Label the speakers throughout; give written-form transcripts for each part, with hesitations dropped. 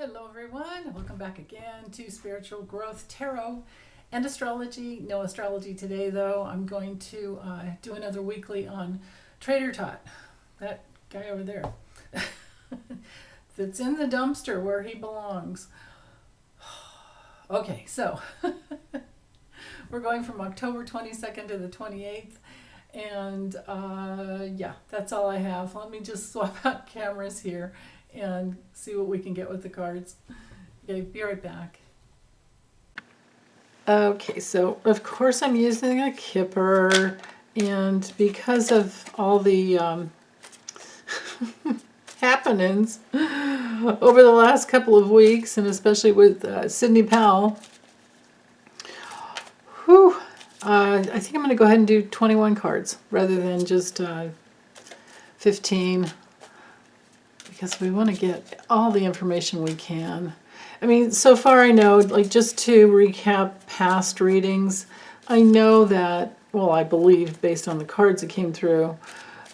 Speaker 1: Hello everyone, welcome back again to Spiritual Growth Tarot and Astrology. No astrology today though. I'm going to do another weekly on Trader Tot, that guy over there that's in the dumpster where he belongs. Okay, so we're going from October 22nd to the 28th, and yeah, that's all I have. Let me just swap out cameras here and see what we can get with the cards. Okay, be right back. Okay, so of course I'm using a Kipper, and because of all the happenings over the last couple of weeks, and especially with Sidney Powell, I think I'm going to go ahead and do 21 cards rather than just 15. Because we want to get all the information we can. I mean, so far I know, like, just to recap past readings, I know that, well, I believe based on the cards that came through,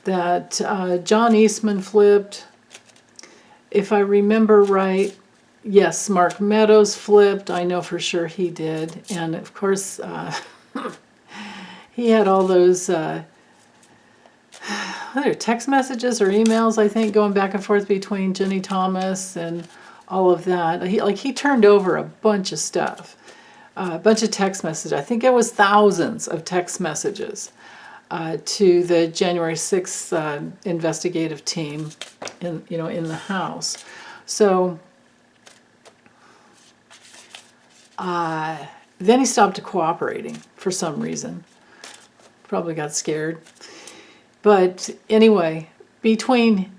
Speaker 1: that John Eastman flipped. If I remember right, yes, Mark Meadows flipped. I know for sure he did. And of course, he had all those text messages or emails, I think, going back and forth between Jenny Thomas and all of that. He turned over a bunch of stuff, a bunch of text messages. I think it was thousands of text messages to the January 6th investigative team in the House. So then he stopped cooperating for some reason. Probably got scared. But anyway, between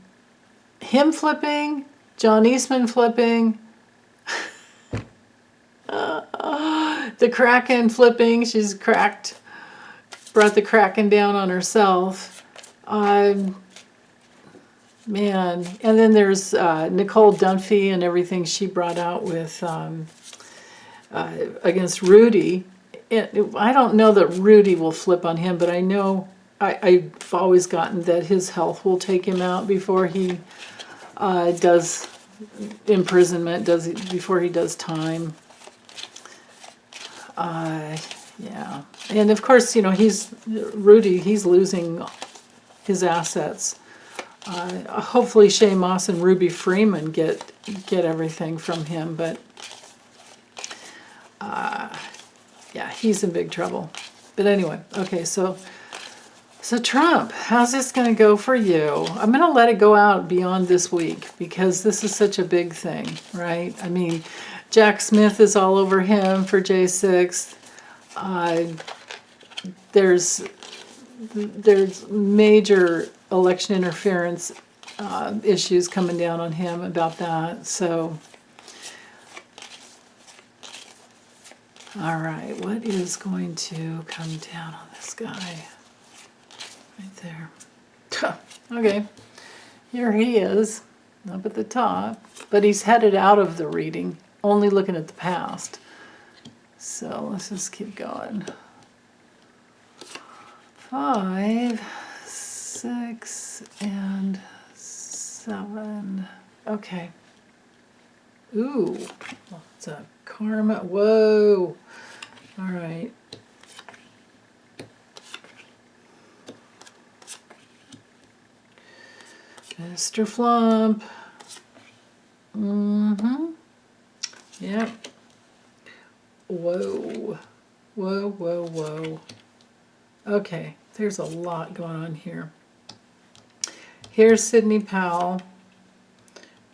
Speaker 1: him flipping, John Eastman flipping, the Kraken flipping, she's cracked, brought the Kraken down on herself. Man, and then there's Nicole Dunphy and everything she brought out with against Rudy. I don't know that Rudy will flip on him, but I know I've always gotten that his health will take him out before he does imprisonment, before he does time. Yeah, and of course, Rudy, he's losing his assets. Hopefully Shay Moss and Ruby Freeman get everything from him, but yeah, he's in big trouble. But anyway, okay, so Trump, how's this going to go for you? I'm going to let it go out beyond this week because this is such a big thing, right? I mean, Jack Smith is all over him for J6. There's major election interference issues coming down on him about that. So, all right, what is going to come down on this guy? Right there. Okay, here he is, up at the top, but he's headed out of the reading, only looking at the past. So let's just keep going. 5, 6, and 7. Okay. Ooh, it's a karma. Whoa. All right. Mr. Flump. Yep. Whoa. Whoa, whoa, whoa. Okay, there's a lot going on here. Here's Sidney Powell.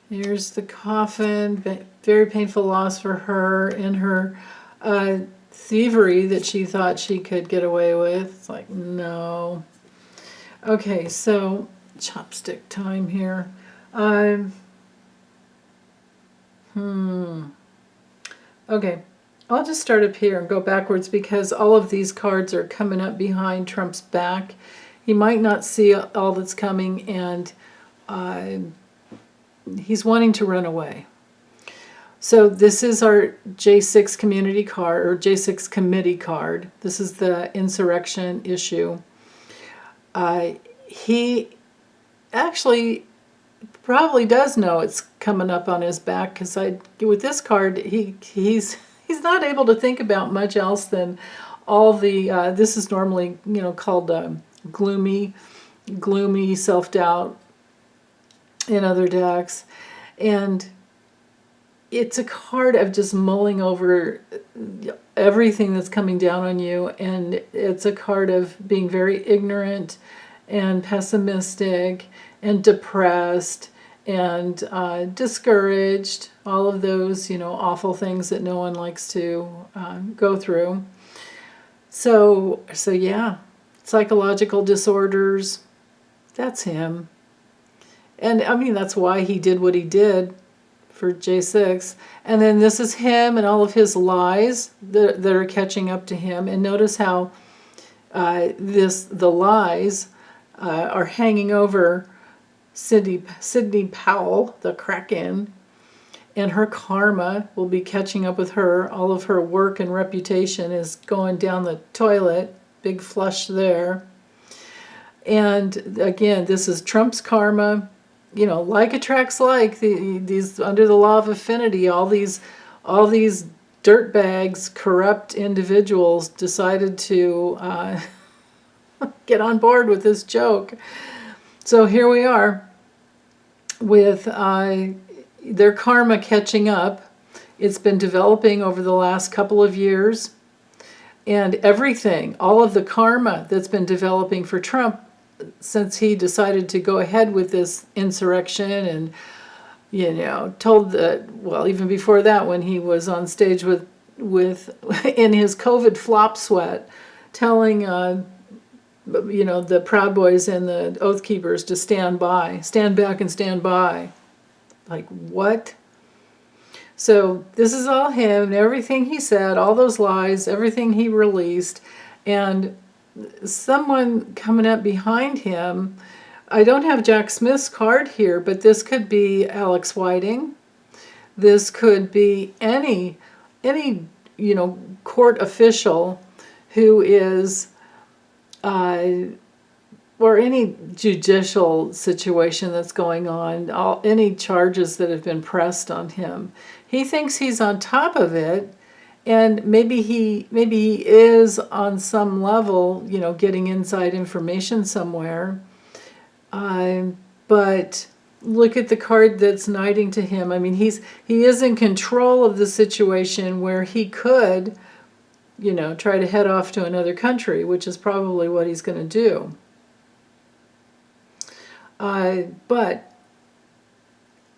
Speaker 1: Here's the coffin. Very painful loss for her and her thievery that she thought she could get away with. It's like, no. Okay, so chopstick time here. Okay, I'll just start up here and go backwards because all of these cards are coming up behind Trump's back. He might not see all that's coming, and he's wanting to run away. So this is our J6 community card, or J6 committee card. This is the insurrection issue. He actually probably does know it's coming up on his back, because with this card he's not able to think about much else than all the this is normally called gloomy self-doubt in other decks, and it's a card of just mulling over everything that's coming down on you, and it's a card of being very ignorant and pessimistic and depressed and discouraged, all of those awful things that no one likes to go through. So yeah, psychological disorders, that's him. And I mean, that's why he did what he did for J6. And then this is him and all of his lies that are catching up to him. And notice how the lies are hanging over Sidney Powell, the Kraken, and her karma will be catching up with her. All of her work and reputation is going down the toilet. Big flush there. And again, this is Trump's karma. Like attracts like. These under the law of affinity, all these dirtbags, corrupt individuals decided to get on board with this joke. So here we are with their karma catching up. It's been developing over the last couple of years, and everything, all of the karma that's been developing for Trump since he decided to go ahead with this insurrection, and told that, well, even before that, when he was on stage with in his COVID flop sweat, telling the Proud Boys and the Oath Keepers to stand back and stand by. Like, what? So this is all him, and everything he said, all those lies, everything he released, and someone coming up behind him. I don't have Jack Smith's card here, but this could be Alex Whiting. This could be any court official who is or any judicial situation that's going on, any charges that have been pressed on him. He thinks he's on top of it. And maybe he is on some level, getting inside information somewhere. But look at the card that's knighting to him. I mean, he is in control of the situation where he could, try to head off to another country, which is probably what he's going to do. But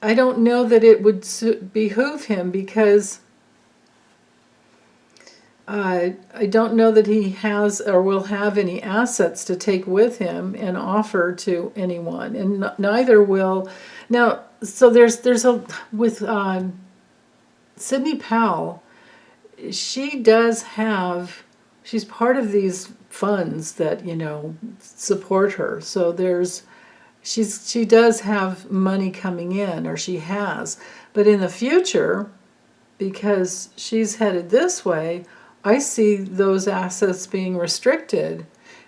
Speaker 1: I don't know that it would behoove him, because I don't know that he has or will have any assets to take with him and offer to anyone, and neither will. Now, so there's with Sidney Powell, she's part of these funds that support her. So she does have money coming in, or she has, but in the future, because she's headed this way, I see those assets being restricted,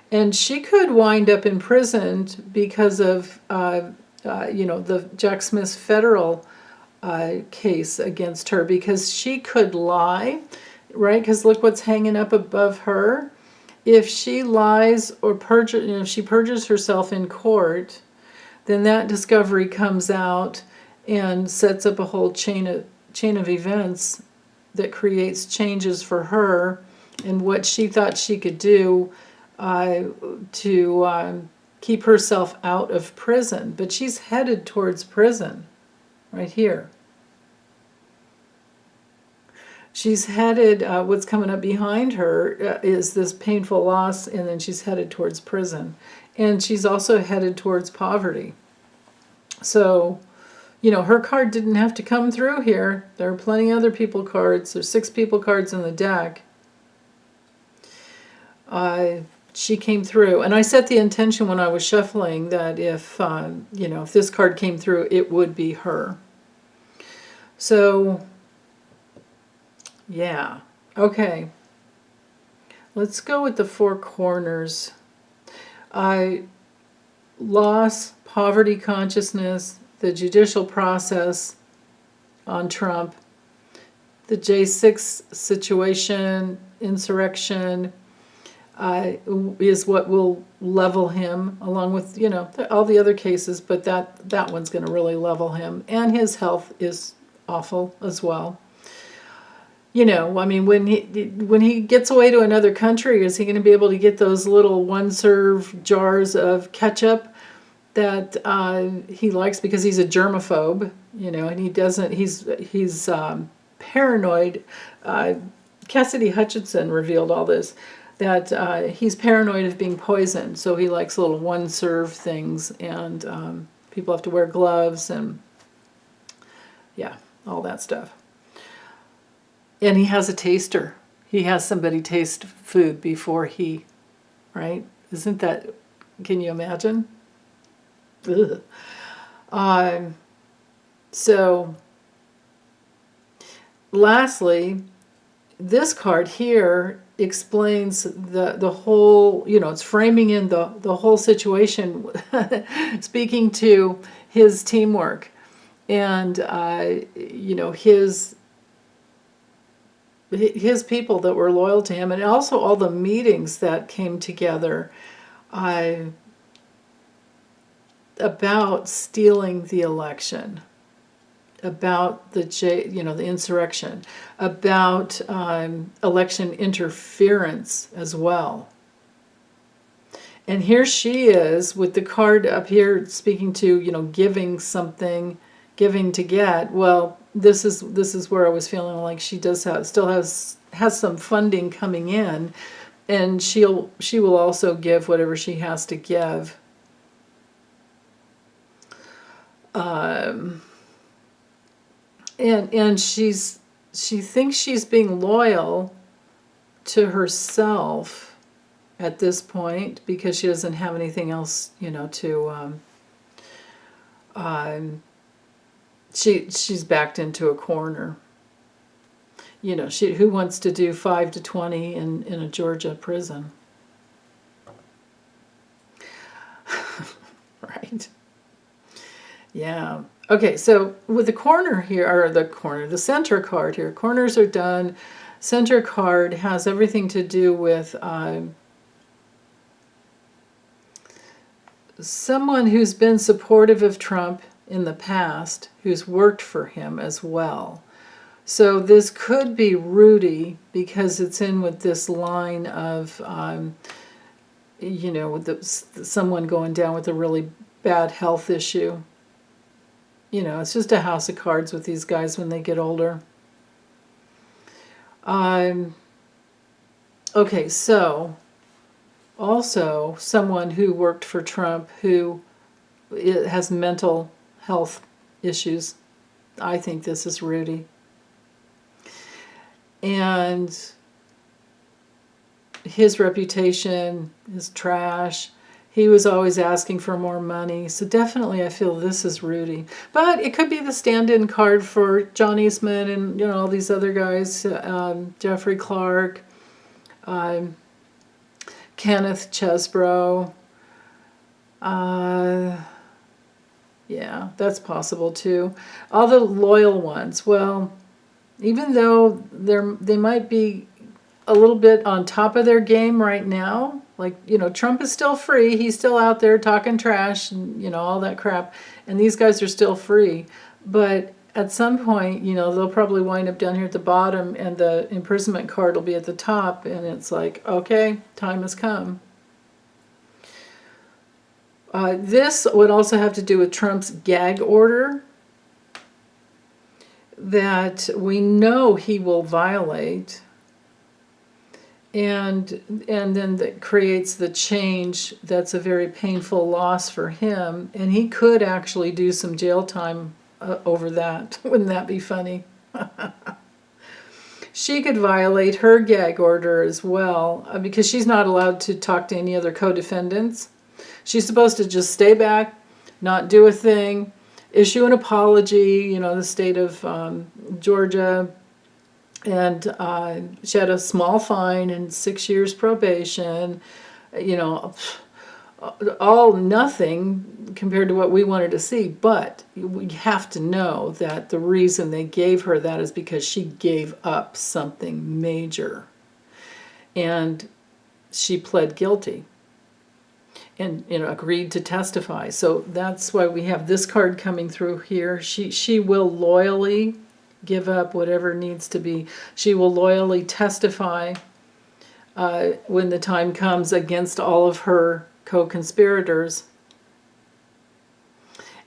Speaker 1: and she could wind up imprisoned because of the Jack Smith federal case against her, because she could lie, right? Because look what's hanging up above her. If she lies or if she perjures herself in court, then that discovery comes out and sets up a whole chain of events that creates changes for her and what she thought she could do to keep herself out of prison. But she's headed towards prison right here. She's headed, what's coming up behind her is this painful loss, and then she's headed towards prison. And she's also headed towards poverty. So her card didn't have to come through here. There are plenty of other people cards. There's 6 people cards in the deck. She came through. And I set the intention when I was shuffling that if this card came through, it would be her. So, yeah. Okay. Let's go with the 4 corners. Loss, poverty consciousness, the judicial process, on Trump. The J6 situation, insurrection, is what will level him, along with, all the other cases, but that one's going to really level him. And his health is awful as well. I mean, when he gets away to another country, is he going to be able to get those little one-serve jars of ketchup that he likes, because he's a germaphobe, and he's paranoid. Cassidy Hutchinson revealed all this, that he's paranoid of being poisoned, so he likes little one-serve things, and people have to wear gloves, and yeah, all that stuff. And he has a taster. He has somebody taste food before he, right? Isn't that, can you imagine? Ugh. So, lastly, this card here explains the whole, it's framing in the whole situation, speaking to his teamwork and, his people that were loyal to him, and also all the meetings that came together about stealing the election, about the insurrection, about election interference as well. And here she is with the card up here speaking to, giving something, giving to get. Well, this is where I was feeling like she still has some funding coming in, and she will also give whatever she has to give. And she thinks she's being loyal to herself at this point, because she doesn't have anything else, she's backed into a corner. Who wants to do 5 to 20 in a Georgia prison? Right. Yeah. Okay, so with the corner here, or the center card here, corners are done. Center card has everything to do with someone who's been supportive of Trump in the past, who's worked for him as well. So this could be Rudy, because it's in with this line of, with someone going down with a really bad health issue. It's just a house of cards with these guys when they get older. Okay, so also someone who worked for Trump who has mental health issues. I think this is Rudy. And his reputation is trash. He was always asking for more money. So definitely I feel this is Rudy. But it could be the stand-in card for John Eastman and, all these other guys. Jeffrey Clark, Kenneth Chesbrough. Yeah, that's possible too. All the loyal ones. Well, even though they might be a little bit on top of their game right now, like, Trump is still free. He's still out there talking trash and, all that crap. And these guys are still free. But at some point, they'll probably wind up down here at the bottom, and the imprisonment card will be at the top. And it's like, okay, time has come. This would also have to do with Trump's gag order that we know he will violate. And then that creates the change that's a very painful loss for him. And he could actually do some jail time over that. Wouldn't that be funny? She could violate her gag order as well, because she's not allowed to talk to any other co-defendants. She's supposed to just stay back, not do a thing, issue an apology, the state of Georgia. And she had a small fine and 6 years probation, all nothing compared to what we wanted to see, but we have to know that the reason they gave her that is because she gave up something major. And she pled guilty and agreed to testify. So that's why we have this card coming through here. She will loyally give up whatever needs to be. She will loyally testify when the time comes against all of her co-conspirators.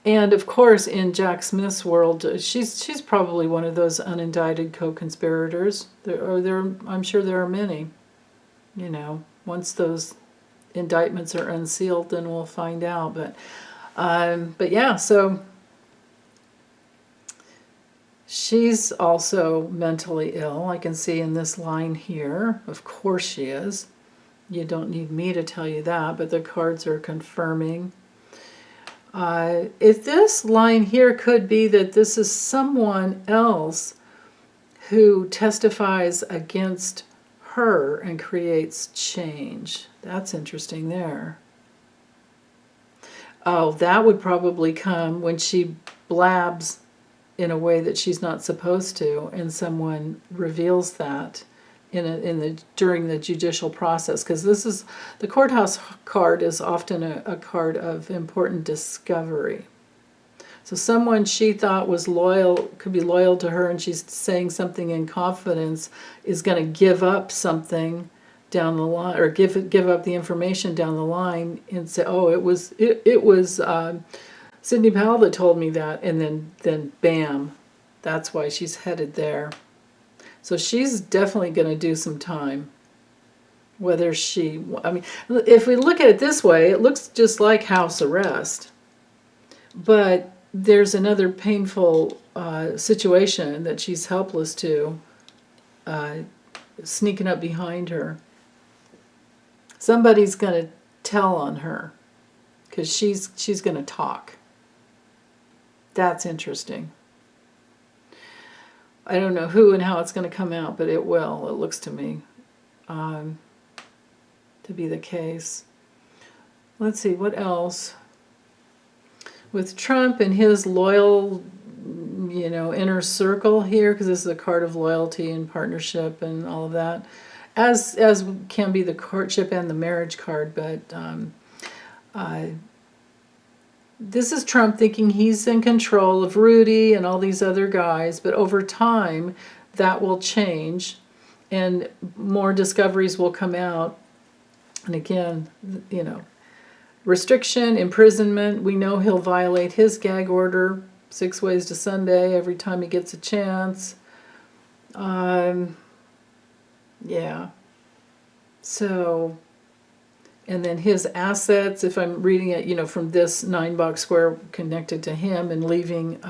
Speaker 1: And of course, in Jack Smith's world, she's probably one of those unindicted co-conspirators. I'm sure there are many. Once those indictments are unsealed, then we'll find out. But yeah, so she's also mentally ill. I can see in this line here. Of course she is. You don't need me to tell you that, but the cards are confirming. If this line here could be that this is someone else who testifies against her and creates change. That's interesting there. Oh, that would probably come when she blabs in a way that she's not supposed to, and someone reveals that during the judicial process, because this is the courthouse card is often a card of important discovery. So someone she thought was loyal, could be loyal to her, and she's saying something in confidence, is going to give up something down the line, or give up the information down the line, and say, "Oh, it was Sidney Powell that told me that," and then bam, that's why she's headed there. So she's definitely going to do some time. If we look at it this way, it looks just like house arrest, but there's another painful situation that she's helpless to, sneaking up behind her. Somebody's going to tell on her because she's going to talk. That's interesting. I don't know who and how it's going to come out, but it will. It looks to me to be the case. Let's see, what else? With Trump and his loyal, inner circle here, because this is a card of loyalty and partnership and all of that, as can be the courtship and the marriage card, but this is Trump thinking he's in control of Rudy and all these other guys, but over time that will change and more discoveries will come out. And again, restriction, imprisonment, we know he'll violate his gag order 6 ways to Sunday every time he gets a chance. Yeah. So, and then his assets, if I'm reading it, from this 9-box square connected to him and leaving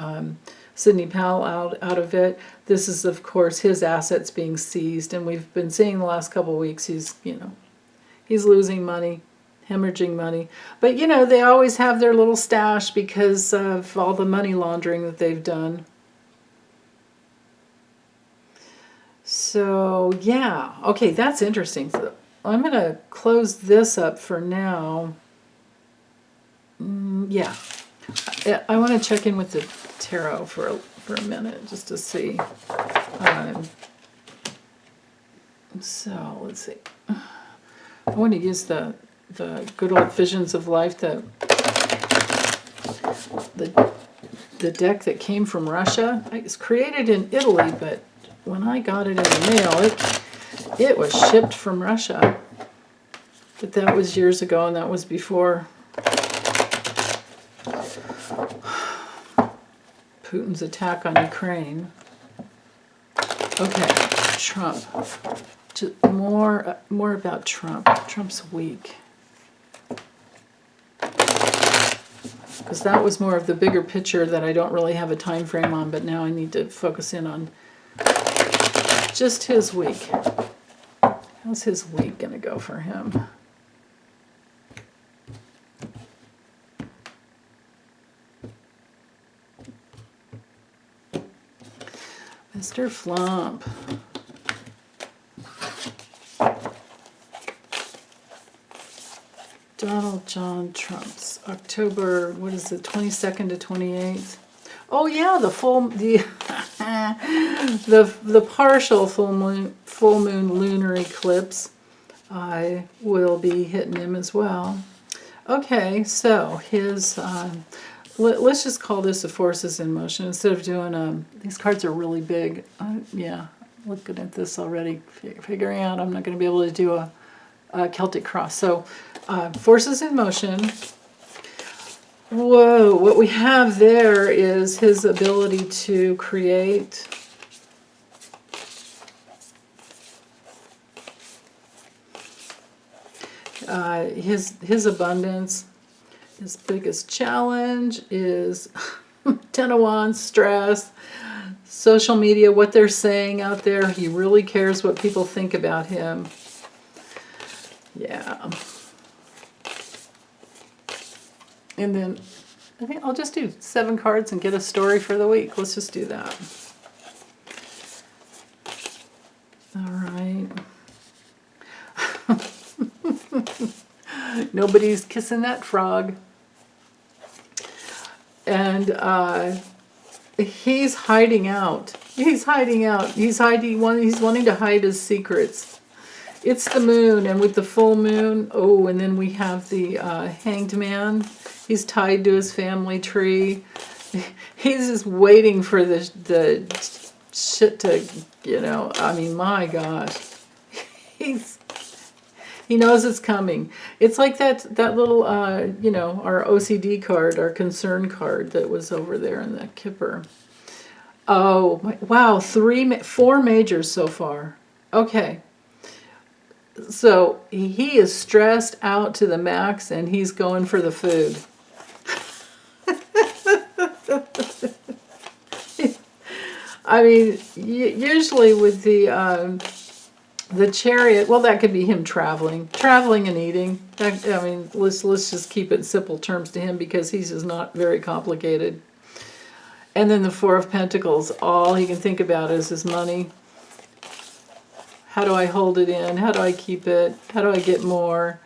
Speaker 1: Sidney Powell out of it, this is, of course, his assets being seized. And we've been seeing the last couple of weeks, he's losing money, hemorrhaging money. But, they always have their little stash because of all the money laundering that they've done. So, yeah. Okay, that's interesting. So I'm going to close this up for now. Yeah. I want to check in with the tarot for a minute just to see. So, let's see. I want to use the good old Visions of Life, the deck that came from Russia. It's created in Italy, but when I got it in the mail, it was shipped from Russia. But that was years ago, and that was before Putin's attack on Ukraine. Okay, Trump. Just more about Trump. Trump's weak. Because that was more of the bigger picture that I don't really have a time frame on, but now I need to focus in on just his week. How's his week going to go for him? Mr. Flump. Donald John Trump's October, what is it, 22nd to 28th? Oh yeah, the the partial full moon lunar eclipse. I will be hitting him as well. Okay, so his let's just call this a forces in motion instead of doing these cards are really big. Yeah, looking at this already, figuring out I'm not going to be able to do a Celtic cross. So forces in motion. Whoa, what we have there is his ability to create. His abundance. His biggest challenge is 10 of Wands, stress, social media, what they're saying out there. He really cares what people think about him. Yeah. And then I think I'll just do 7 cards and get a story for the week. Let's just do that. All right. Nobody's kissing that frog. And he's hiding out. He's hiding out. He's wanting to hide his secrets. It's the moon, and with the full moon, oh, and then we have the hanged man. He's tied to his family tree. He's just waiting for the shit to, you know, I mean, my gosh. He knows it's coming. It's like that little, you know, our OCD card, our concern card that was over there in the Kipper. Oh, wow, 4 majors so far. Okay. So he is stressed out to the max, and he's going for the food. I mean, usually with the Chariot, well, that could be him traveling and eating. I mean, let's just keep it in simple terms to him because he's just not very complicated. And then the 4 of Pentacles, all he can think about is his money. How do I hold it in? How do I keep it? How do I get more?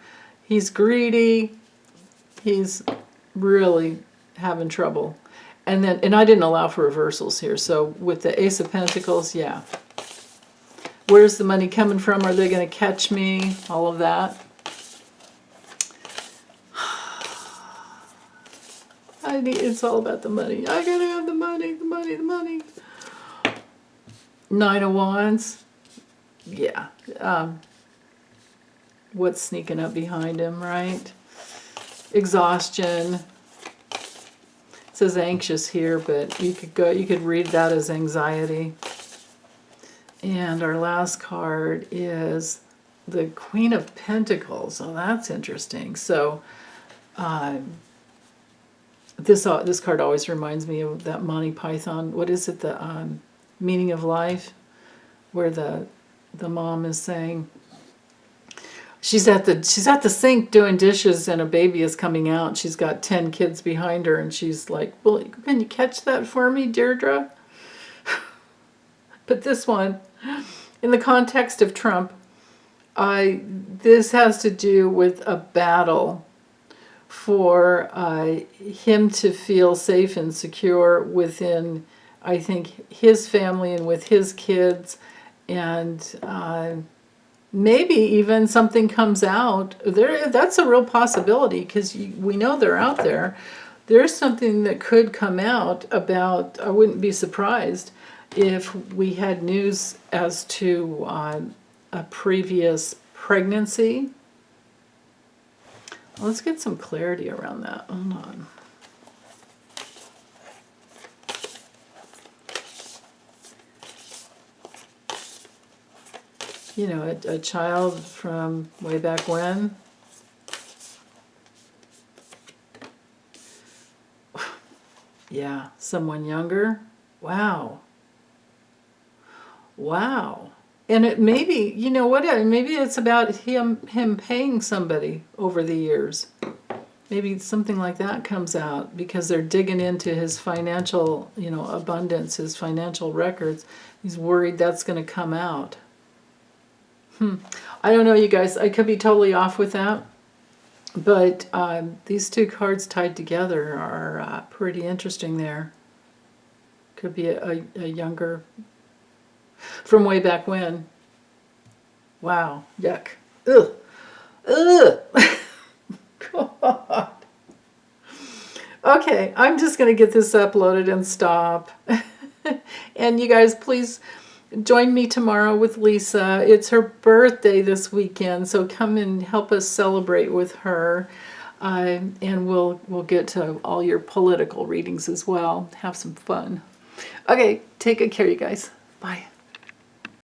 Speaker 1: He's greedy. He's really having trouble. And I didn't allow for reversals here. So with the Ace of Pentacles, yeah. Where's the money coming from? Are they going to catch me? All of that. It's all about the money. I gotta have the money, the money, the money. 9 of Wands. Yeah. What's sneaking up behind him, right? Exhaustion. It says anxious here, but you could read that as anxiety. And our last card is the Queen of Pentacles. Oh, that's interesting. So this card always reminds me of that Monty Python. What is it? The Meaning of Life, where the mom is saying she's at the sink doing dishes and a baby is coming out. She's got 10 kids behind her, and she's like, "Well, can you catch that for me, Deirdre?" But this one, in the context of Trump, this has to do with a battle for him to feel safe and secure within, I think, his family and with his kids, and maybe even something comes out there. That's a real possibility because we know they're out there. There's something that could come out about. I wouldn't be surprised if we had news as to a previous pregnancy. Let's get some clarity around that. Hold on. You know, a child from way back when. Yeah, someone younger. Wow. Wow. And it maybe, you know what, maybe it's about him paying somebody over the years. Maybe something like that comes out because they're digging into his financial, you know, abundance, his financial records. He's worried that's going to come out. I don't know, you guys. I could be totally off with that. But these two cards tied together are pretty interesting there. Could be a younger, from way back when. Wow, yuck. Ugh. Ugh. God. Okay, I'm just going to get this uploaded and stop. And you guys, please join me tomorrow with Lisa. It's her birthday this weekend, so come and help us celebrate with her. And we'll get to all your political readings as well. Have some fun. Okay, take good care, you guys. Bye.